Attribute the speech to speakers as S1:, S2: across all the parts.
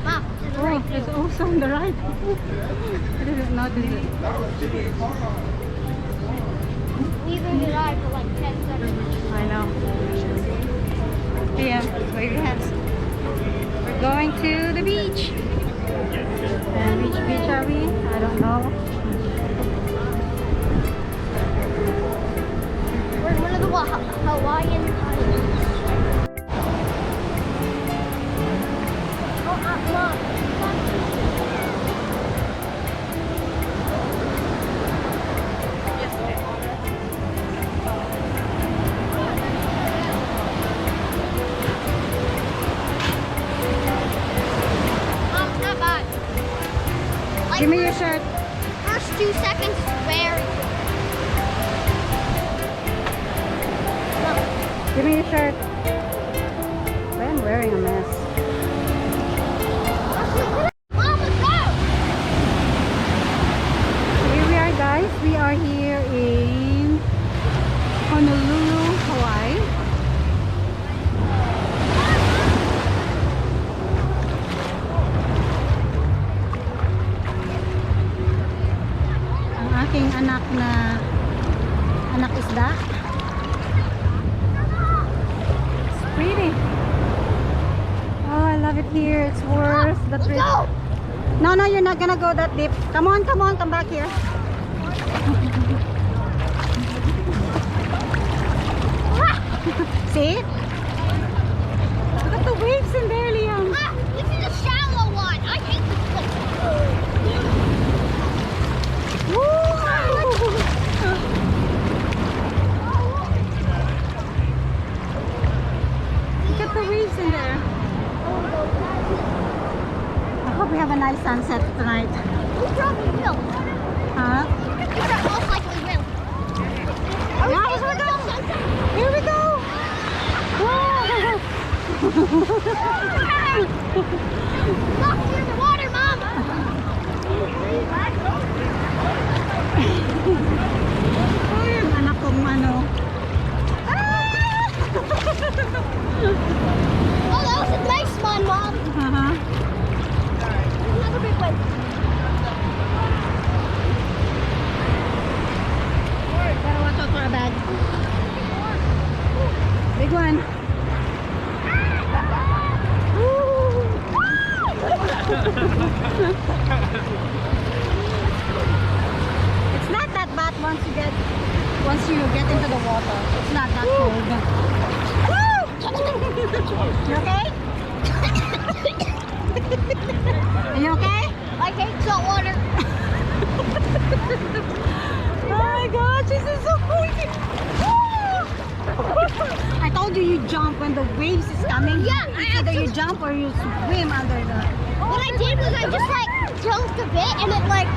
S1: Mom,
S2: Oh, it's also on the right. I didn't notice it.
S1: neither did I for like 10 seconds.
S2: I know. Yeah, wave your hands. We're going to the beach. And which beach are we? I don't know.
S1: We're in one of the Hawaiian islands. Oh, Mom. Mom, it's not bad. Like,
S2: Give me your shirt.
S1: first 2 seconds, very good.
S2: Give me your shirt. I'm wearing a mess.
S1: Mom, let's go!
S2: Here we are, guys. We are here in Honolulu, Hawaii. Ang aking anak isda. It's pretty. Oh, I love it here. It's worth the
S1: Let's
S2: trip.
S1: go!
S2: No, you're not gonna go that deep. Come on, come back here. See? Look at the waves in there, Liam.
S1: Ah, this is a shallow one. I hate this one.
S2: Look at the waves in there. I hope we have a nice sunset tonight.
S1: We probably will.
S2: Huh?
S1: We most likely will. Are we
S2: Yeah,
S1: staying
S2: here we
S1: until
S2: go.
S1: sunset?
S2: Here we go.
S1: Look, near the water, Mom.
S2: Oh, yung anak kong ano.
S1: Oh, that was a nice one, Mom. Another big one.
S2: Gotta watch out for a bag. Big one. It's not that bad once you get into the water. It's not that cold. You okay? Are you okay?
S1: I hate salt water.
S2: Oh my gosh, this is so cool. I told you jump when the waves is coming.
S1: Yeah,
S2: It's either you jump or you swim under the...
S1: What I did was I just like jumped a bit and it like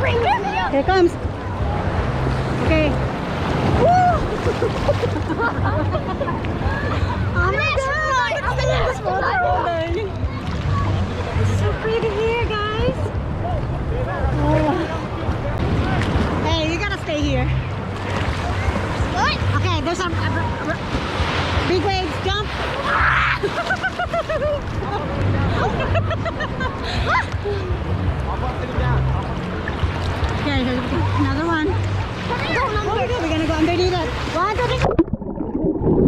S1: brings me up.
S2: Here it comes. Okay. Oh my god!
S1: I'm the last one.
S2: It's so pretty here, guys. Oh. Hey, you gotta stay here.
S1: What?
S2: Okay, there's some big waves. Jump. Okay, here's another one. We're gonna go underneath it. 1, 2, 3.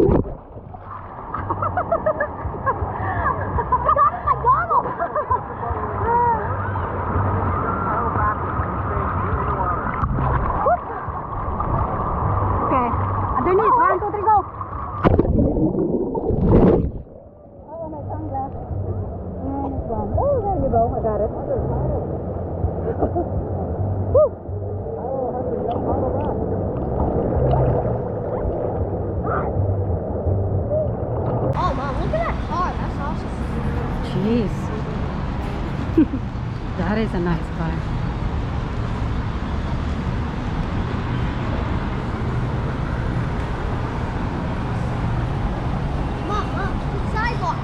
S2: Okay, underneath. 1, 2, 3, go. Oh, my sunglass. And it's gone. Oh, there you go. I got it. Woo.
S1: Oh, Mom, look at that car. That's awesome.
S2: Jeez. That is a nice car.
S1: Mom, sidewalk.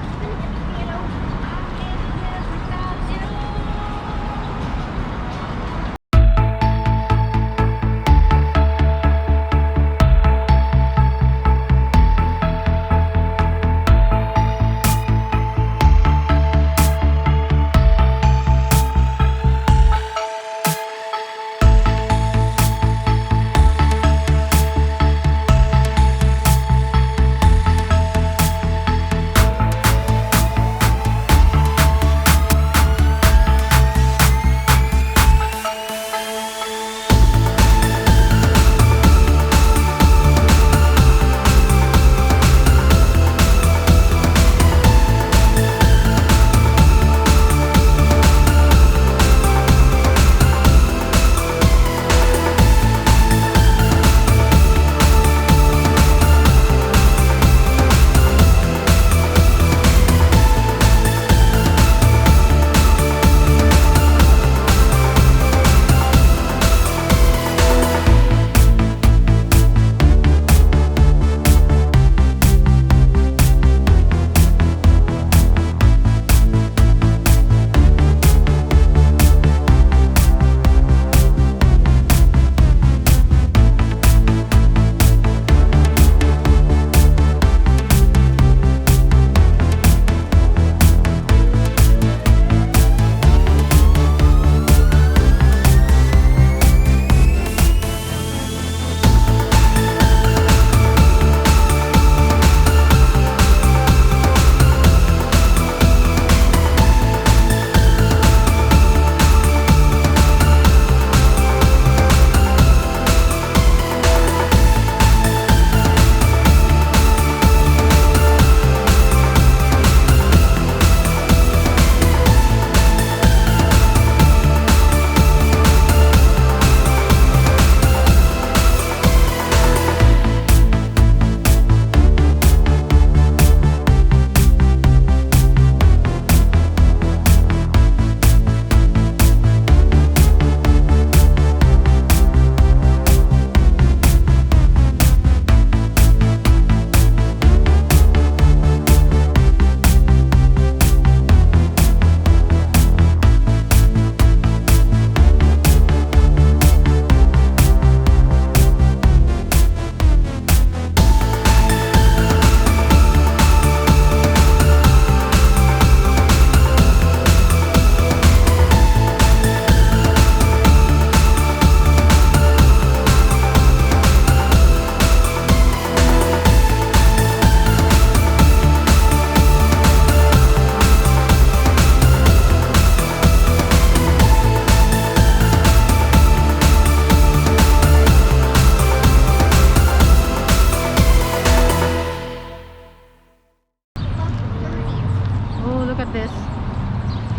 S2: of this.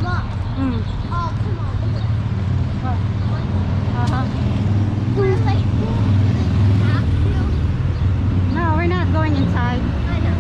S1: Mom.
S2: Hmm.
S1: Oh, come on. Look at that.
S2: Uh-huh.
S1: We're like, we have to.
S2: No, we're not going inside.
S1: I know.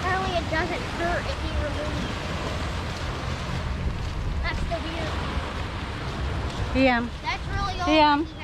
S1: Apparently it doesn't hurt if you remove it. That's the weird.
S2: Liam.
S1: That's really all
S2: Liam.
S1: that